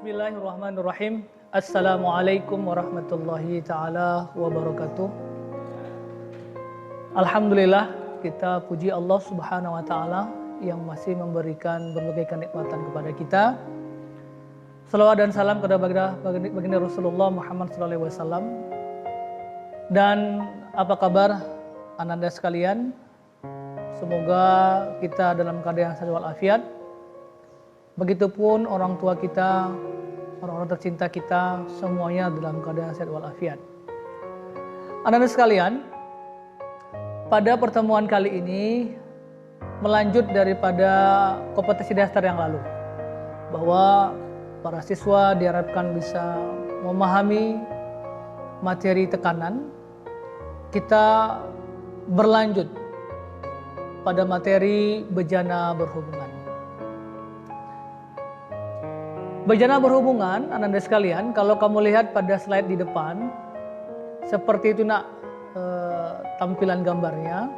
Bismillahirrahmanirrahim. Assalamualaikum warahmatullahi ta'ala wabarakatuh. Alhamdulillah, kita puji Allah subhanahu wa ta'ala yang masih memberikan berbagai kenikmatan kepada kita. Salawat dan salam kepada baginda Rasulullah Muhammad SAW. Dan apa kabar ananda sekalian? Semoga kita dalam keadaan sehat walafiat. Begitupun orang tua kita, orang-orang tercinta kita, semuanya dalam keadaan sehat walafiat. Anak-anak sekalian, pada pertemuan kali ini melanjut daripada kompetensi dasar yang lalu, bahwa para siswa diharapkan bisa memahami materi tekanan. Kita berlanjut pada materi bejana berhubungan. Bejana berhubungan, anak-anak sekalian, kalau kamu lihat pada slide di depan, seperti itu tampilan gambarnya.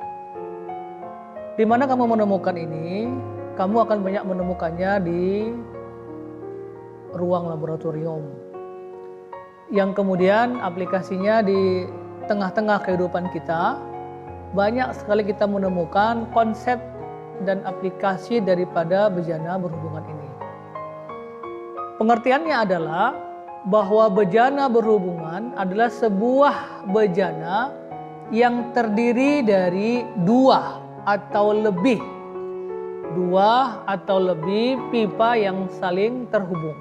Di mana kamu menemukan ini? Kamu akan banyak menemukannya di ruang laboratorium. Yang kemudian aplikasinya di tengah-tengah kehidupan kita, banyak sekali kita menemukan konsep dan aplikasi daripada bejana berhubungan ini. Pengertiannya adalah bahwa bejana berhubungan adalah sebuah bejana yang terdiri dari dua atau lebih pipa yang saling terhubung.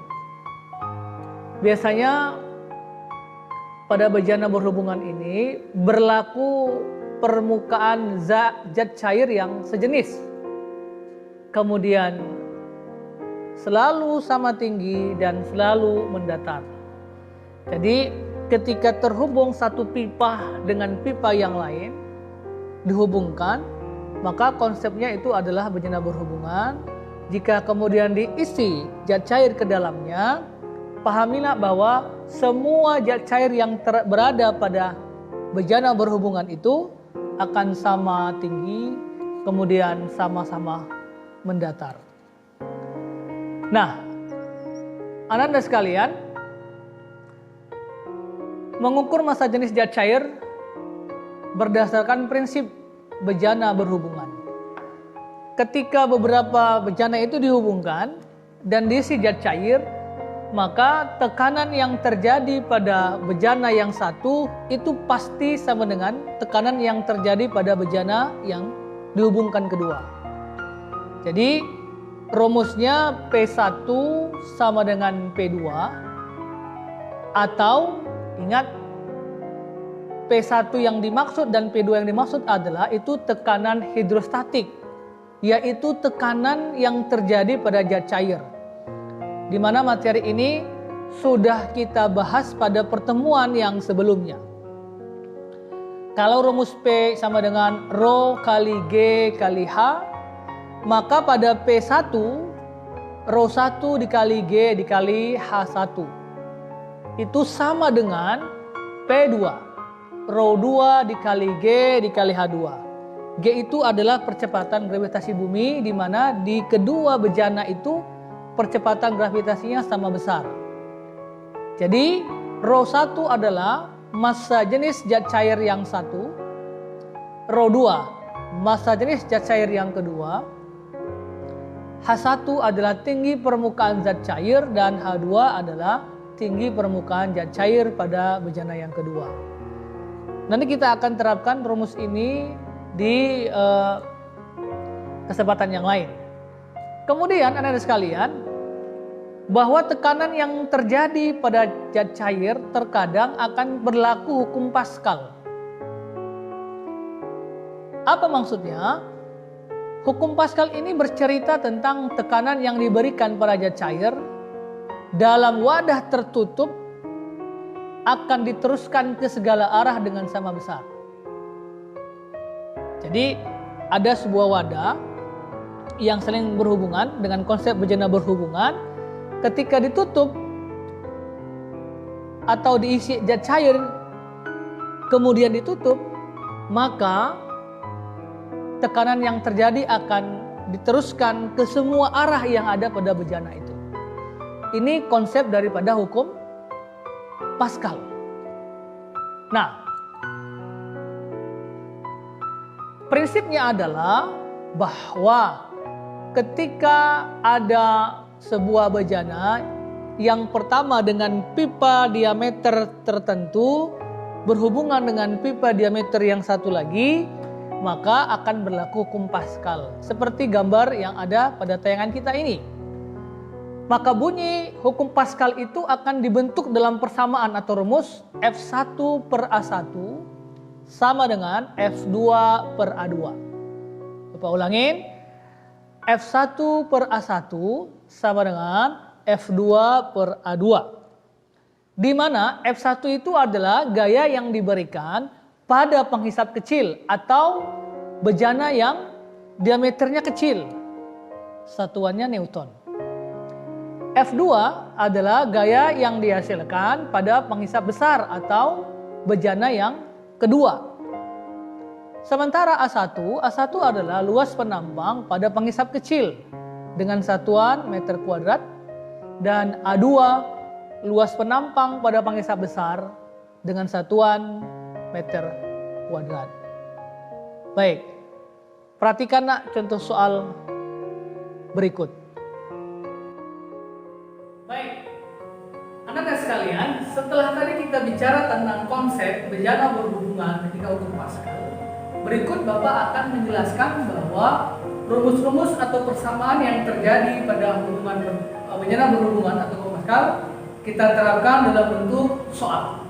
Biasanya pada bejana berhubungan ini berlaku permukaan zat cair yang sejenis, kemudian selalu sama tinggi dan selalu mendatar. Jadi ketika terhubung satu pipa dengan pipa yang lain dihubungkan, maka konsepnya itu adalah bejana berhubungan. Jika kemudian diisi zat cair ke dalamnya, pahamilah bahwa semua zat cair yang berada pada bejana berhubungan itu akan sama tinggi, kemudian sama-sama mendatar. Nah, anak-anak sekalian, mengukur massa jenis zat cair berdasarkan prinsip bejana berhubungan. Ketika beberapa bejana itu dihubungkan dan diisi zat cair, maka tekanan yang terjadi pada bejana yang satu itu pasti sama dengan tekanan yang terjadi pada bejana yang dihubungkan kedua. Jadi rumusnya P1 sama dengan P2, atau ingat P1 yang dimaksud dan P2 yang dimaksud adalah itu tekanan hidrostatik, yaitu tekanan yang terjadi pada zat cair. Di mana materi ini sudah kita bahas pada pertemuan yang sebelumnya. Kalau rumus P sama dengan Rho kali G kali H, maka pada P1, Rho 1 dikali G dikali H1 itu sama dengan P2, Rho 2 dikali G dikali H2. G itu adalah percepatan gravitasi bumi, di mana di kedua bejana itu percepatan gravitasinya sama besar. Jadi Rho 1 adalah massa jenis zat cair yang satu, Rho 2 massa jenis zat cair yang kedua, H1 adalah tinggi permukaan zat cair, dan H2 adalah tinggi permukaan zat cair pada bejana yang kedua. Nanti kita akan terapkan rumus ini di kesempatan yang lain. Kemudian anak-anak sekalian, bahwa tekanan yang terjadi pada zat cair terkadang akan berlaku hukum Pascal. Apa maksudnya? Hukum Pascal ini bercerita tentang tekanan yang diberikan pada zat cair dalam wadah tertutup akan diteruskan ke segala arah dengan sama besar. Jadi ada sebuah wadah yang saling berhubungan dengan konsep bejana berhubungan. Ketika ditutup atau diisi zat cair kemudian ditutup, maka tekanan yang terjadi akan diteruskan ke semua arah yang ada pada bejana itu. Ini konsep daripada hukum Pascal. Nah, prinsipnya adalah bahwa ketika ada sebuah bejana yang pertama dengan pipa diameter tertentu berhubungan dengan pipa diameter yang satu lagi, maka akan berlaku hukum Pascal. Seperti gambar yang ada pada tayangan kita ini. Maka bunyi hukum Pascal itu akan dibentuk dalam persamaan atau rumus F1 per A1 sama dengan F2 per A2. Coba ulangin. F1 per A1 sama dengan F2 per A2. Di mana F1 itu adalah gaya yang diberikan pada penghisap kecil atau bejana yang diameternya kecil. Satuannya Newton. F2 adalah gaya yang dihasilkan pada penghisap besar atau bejana yang kedua. Sementara A1 adalah luas penampang pada penghisap kecil dengan satuan meter kuadrat, dan A2 luas penampang pada penghisap besar dengan satuan meter kuadrat. Baik, perhatikan nak contoh soal berikut. Baik, anak-anak sekalian, setelah tadi kita bicara tentang konsep bejana berhubungan ketika hukum Pascal, berikut Bapak akan menjelaskan bahwa rumus-rumus atau persamaan yang terjadi pada hubungan bejana berhubungan atau hukum Pascal kita terapkan dalam bentuk soal.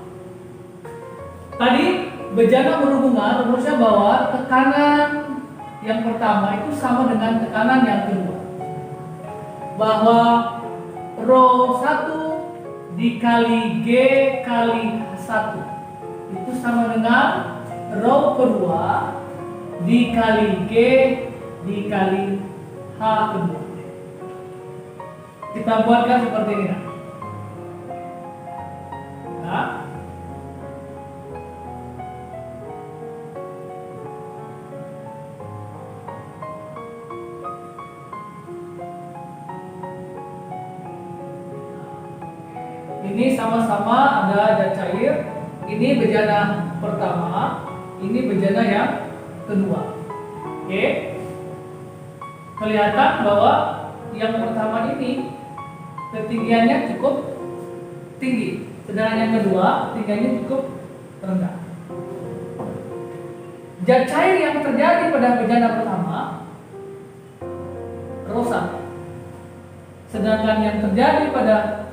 Tadi bejana berhubungan rumusnya bahwa tekanan yang pertama itu sama dengan tekanan yang kedua. Bahwa Rho 1 dikali G kali H1 itu sama dengan Rho kedua dikali G dikali H kedua. Kita buatkan seperti ini. Nah, ini sama-sama ada zat cair. Ini bejana pertama, ini bejana yang kedua. Oke. Kelihatan bahwa yang pertama ini ketinggiannya cukup tinggi, sedangkan yang kedua tinggiannya cukup rendah. Zat cair yang terjadi pada bejana pertama Rho 1. Sedangkan yang terjadi pada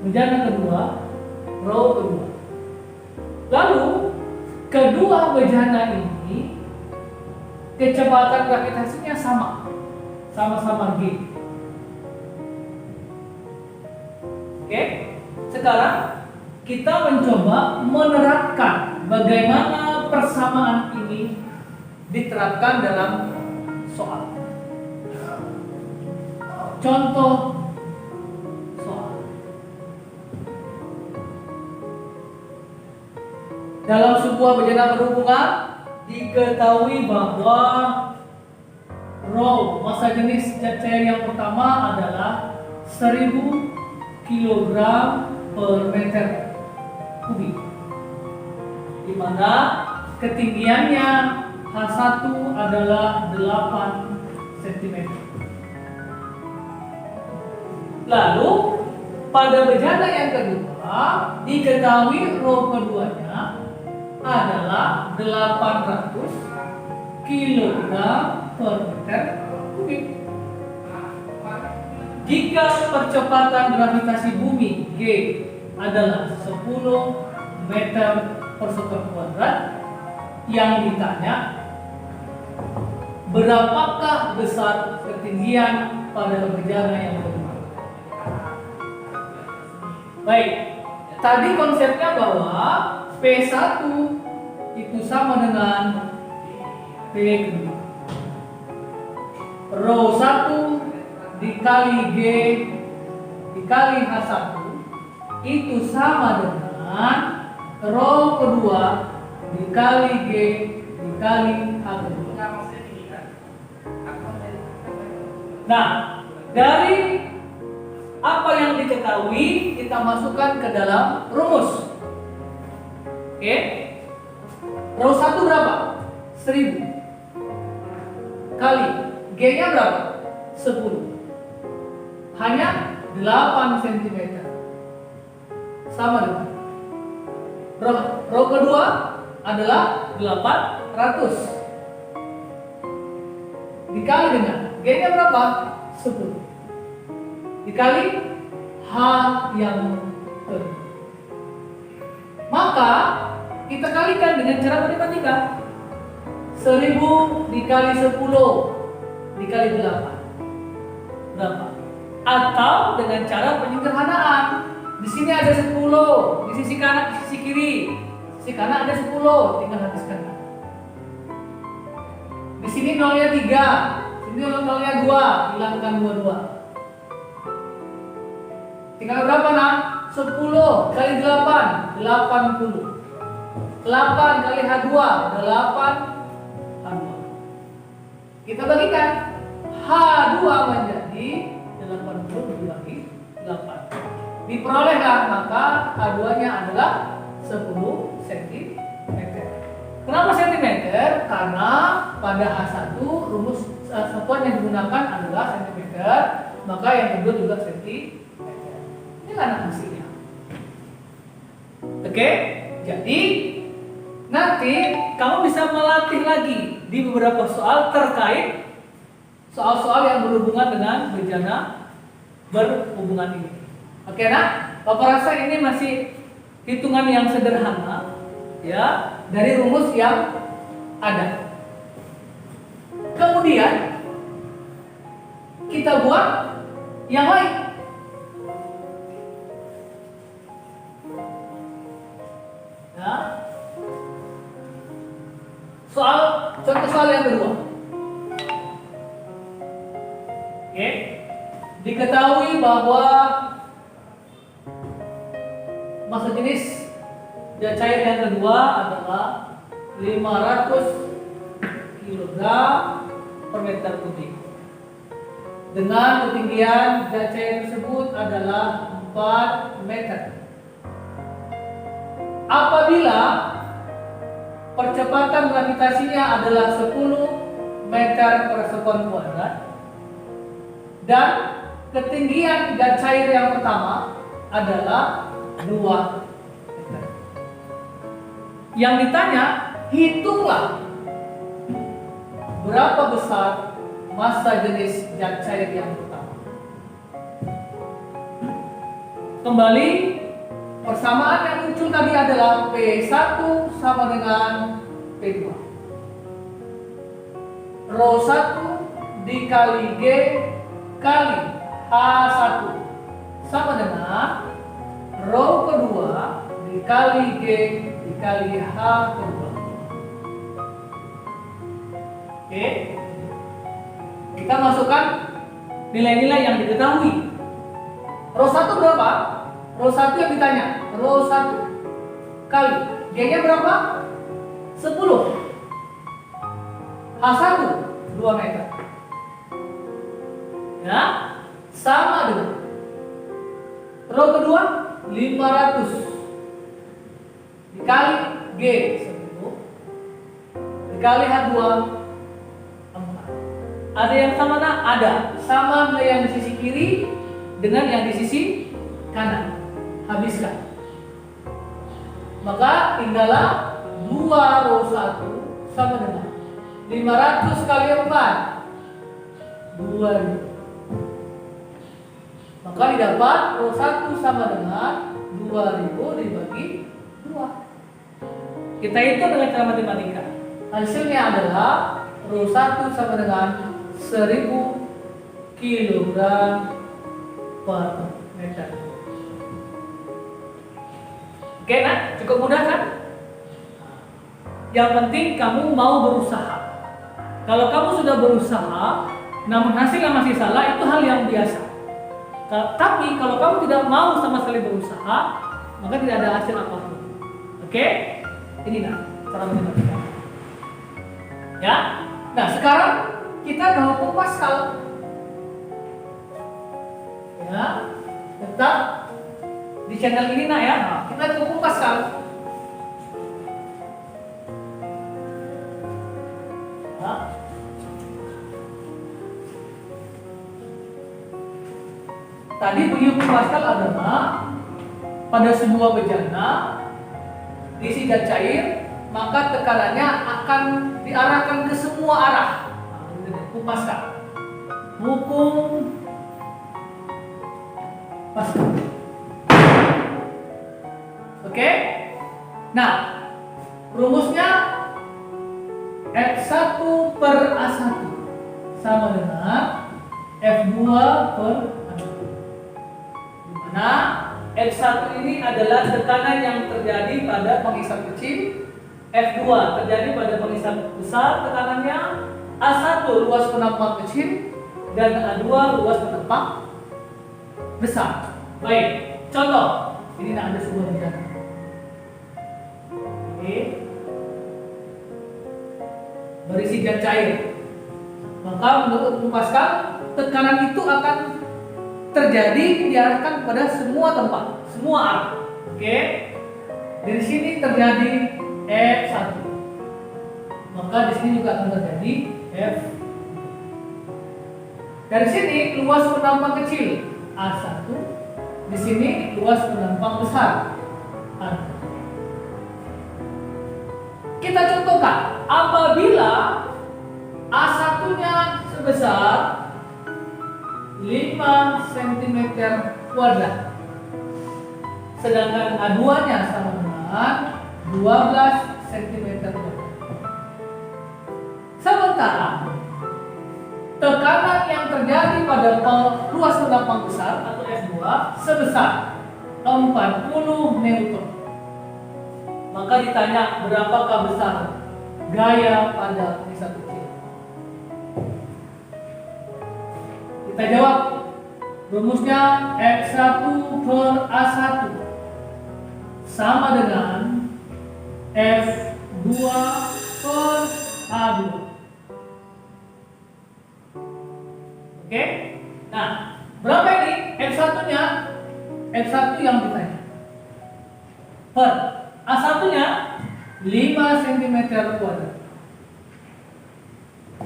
bejana kedua, Rho kedua. Lalu kedua bejana ini kecepatan gravitasinya sama-sama G. Oke, sekarang kita mencoba menerapkan bagaimana persamaan ini diterapkan dalam soal. Contoh soal. Dalam sebuah bejana berhubungan diketahui bahwa Rho, massa jenis zat cair yang pertama adalah 1000 kg per meter kubik, di mana ketinggiannya H1 adalah 8 cm. Lalu pada bejana yang kedua diketahui Rho keduanya adalah 800 kg per meter kubik. Jika percepatan gravitasi bumi G adalah 10 meter per sektor kuadrat, yang ditanya berapakah besar ketinggian pada bejana yang kedua. Baik, tadi konsepnya bahwa P1 itu sama dengan P kedua. Rho 1 dikali G dikali H1 itu sama dengan Rho kedua dikali G dikali H kedua. Nah, dari apa yang diketahui kita masukkan ke dalam rumus. Oke. Rho 1 berapa? 1000 kali G-nya berapa? 10. Hanya 8 cm. Sama dengan rho kedua adalah 800 dikali dengan G-nya berapa? 10 dikali H yang kedua. Maka kita kalikan dengan cara matematika. 1000 dikali 10 dikali 8 berapa? Atau dengan cara penyederhanaan. Di sini ada 10, di sisi kanan, di sisi kiri. Sisi kanan ada 10, tinggal habiskan. Di sini nolnya 3, sini nolnya 2, hilangkan 22. Tinggal berapa nak? 10 kali 8, 80. 8 kali H2, 8 H2. Kita bagikan H2 menjadi 80 dibagi 8. Diperolehlah maka H2-nya adalah 10 cm. Kenapa cm? Karena pada H1 rumus satuan yang digunakan adalah cm, maka yang kedua juga cm. Ini kan hasilnya. Oke, jadi nanti kamu bisa melatih lagi di beberapa soal terkait soal-soal yang berhubungan dengan bejana berhubungan ini. Oke, nah, Bapak rasa ini masih hitungan yang sederhana, ya, dari rumus yang ada. Kemudian kita buat yang lain. Ya. Contoh soal yang kedua. Oke. Diketahui bahwa massa jenis zat cair yang kedua adalah 500 kg per meter kubik. Dengan ketinggian zat cair tersebut adalah 4 meter. Apabila percepatan gravitasinya adalah 10 meter per sekon kuadrat dan ketinggian zat cair yang pertama adalah 2 meter. Yang ditanya, hitunglah berapa besar massa jenis zat cair yang pertama. Kembali, persamaan yang muncul tadi adalah P1 sama dengan P2. Rho 1 dikali G kali H1 sama dengan rho kedua dikali G dikali H kedua. Oke. Kita masukkan nilai-nilai yang diketahui. Rho 1 berapa? Rho 1 yang ditanya. Rho 1 kali G-nya berapa? 10. H1 2 meter. Ya, sama dengan rho kedua 500 dikali G 10 dikali H2 4. Ada yang sama tak? Ada. Sama yang di sisi kiri dengan yang di sisi kanan. Habiskan. Maka tinggallah 2 rho 1 sama dengan 500 kali 4 2000. Maka didapat rho 1 sama dengan 2000 dibagi 2. Kita hitung dengan cara matematika. Hasilnya adalah rho 1 sama dengan 1000 kg per meter. Oke, nah, cukup mudah kan? Yang penting kamu mau berusaha. Kalau kamu sudah berusaha, namun hasilnya masih salah, itu hal yang biasa. Tapi kalau kamu tidak mau sama sekali berusaha, maka tidak ada hasil apapun. Oke? Ini nah cara matematika. Ya. Nah, sekarang kita ke hukum Pascal. Ya. Tetap di channel ini nak ya. Nah, kita kumpaskan. Nah. Tadi Buyung kumpaskan adalah pada sebuah bejana diisi zat cair, maka tekanannya akan diarahkan ke semua arah. Nah, kumpaskan. Hukum paskan. Oke? Nah, rumusnya F1 per A1 sama dengan F2 per A2. Dimana F1 ini adalah tekanan yang terjadi pada pengisap kecil, F2 terjadi pada pengisap besar tekanannya, A1 luas penampang kecil, dan A2 luas penampang besar. Baik, contoh. Ini ada sebuah bejana. Oke. Berisi zat cair. Maka menurut Pascal, tekanan itu akan terjadi diarahkan pada semua tempat, semua arah. Oke. Dari sini terjadi F1. Maka di sini juga akan terjadi F. Dari sini luas penampang kecil A1, di sini luas penampang besar A2. Kita contohkan, apabila A1-nya sebesar 5 cm kuadrat, sedangkan A2-nya sama dengan 12 cm kuadrat. Sementara tekanan yang terjadi pada luas penampang besar atau F2 sebesar 40 Newton. Maka ditanya berapakah besar gaya pada pengisap kecil. Kita jawab, rumusnya F1 per A1 sama dengan F2 per A2. Oke? Nah, berapa ini F1-nya? F1 yang ditanya. Per A1-nya 5 cm kuadrat.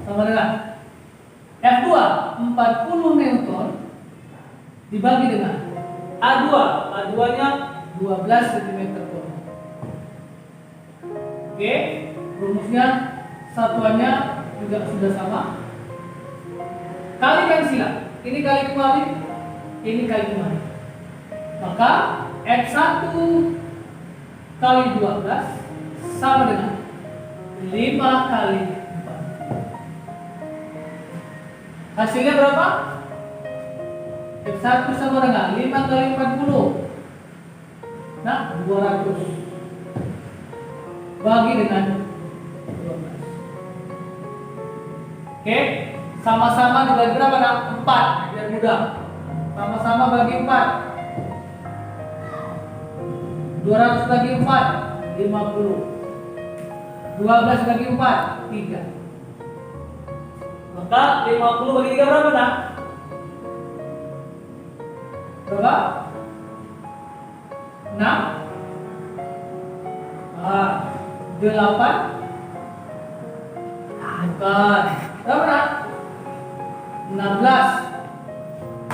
Sama dengan F2 40 Newton dibagi dengan A2. A2-nya 12 cm kuadrat. Oke, rumusnya satuannya juga sudah sama. Kalikan sila. Ini kali kemarin, ini kali kemarin. Maka F1 kali 12 sama dengan 5 kali 4. Hasilnya berapa? F1 sama dengan 5 kali 40. Nah, 200 bagi dengan 12. Oke, sama-sama dibagi berapa? Nah, 4, biar mudah. Sama-sama bagi 4. 200 bagi 4, 50. 12 bagi 4, 3. Maka 50 bagi 3 berapa nak? Berapa? 6. 8. Bukan. Berapa nak? 16.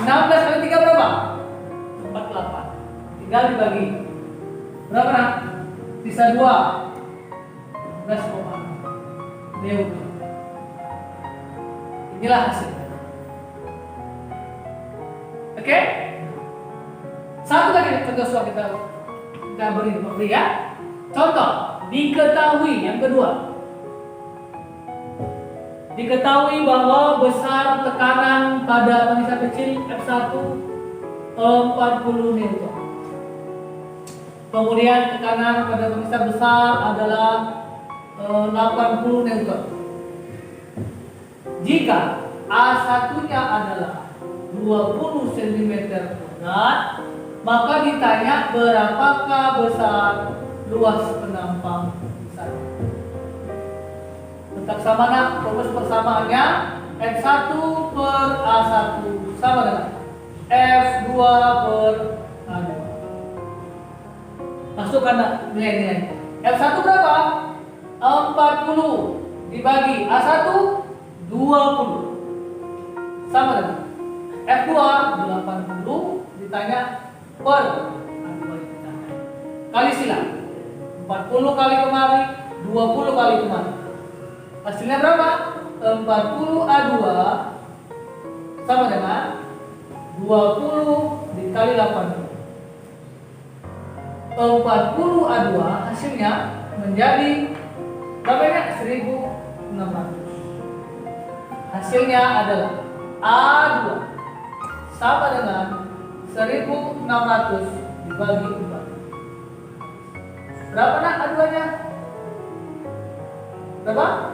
16 kali 3 berapa? 48. Tinggal dibagi. Berapa nak? Sisa 2. 11,6 Newton. Inilah hasilnya. Oke? Satu lagi contoh soal kita beri ya. Contoh, diketahui yang kedua. Diketahui bahwa besar tekanan pada pengisap kecil F1 40 Newton. Kemudian tekanan pada pengisap besar adalah 80 Newton. Jika A1-nya adalah 20 cm kuadrat, maka ditanya berapakah besar luas penampang besar. Tetap sama nak, rumus persamaannya F1 per A1 sama dengan F2 F2/A2. Masukkan nilai-nilai. F1 berapa? 40 dibagi A1 20. Sama dengan F2 80 ditanya per A2 ditanya. Kali silang. 40 kali kemari, 20 kali kemari. Hasilnya berapa? 40A2 sama dengan 20 dikali 80. 40A2 hasilnya menjadi berapa ya? 1600. Hasilnya adalah A2 sama dengan 1600 dibagi 4. Berapa nak A2-nya? Berapa?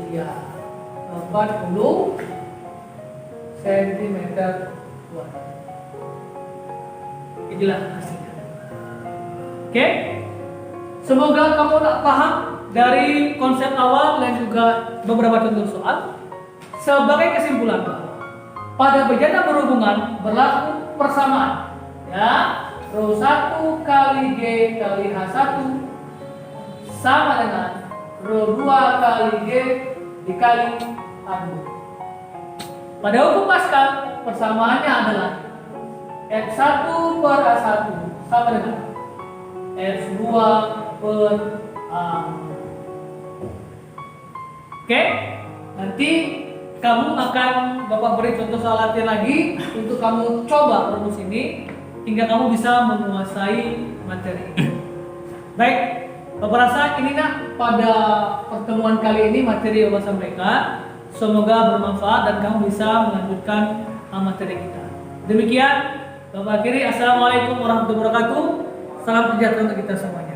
Iya, 40 cm kuadrat. Inilah hasilnya. Oke? Semoga kamu tak paham dari konsep awal dan juga beberapa contoh soal. Sebagai kesimpulan, pada bejana berhubungan berlaku persamaan. Ya, Rho 1 kali G kali H1 sama dengan Rho 2 kali G dikali H2. Pada hukum Pascal, persamaannya adalah F1 per A1 sama dengan F2 per A2. Oke, nanti kamu akan Bapak beri contoh soal latihan lagi untuk kamu coba rumus ini hingga kamu bisa menguasai materi ini. Baik, Bapak rasa ini nak pada pertemuan kali ini materi yang Bapak sampaikan semoga bermanfaat dan kamu bisa melanjutkan materi kita. Demikian Bapak akhiri. Assalamualaikum warahmatullahi wabarakatuh. Salam sejahtera untuk kita semuanya.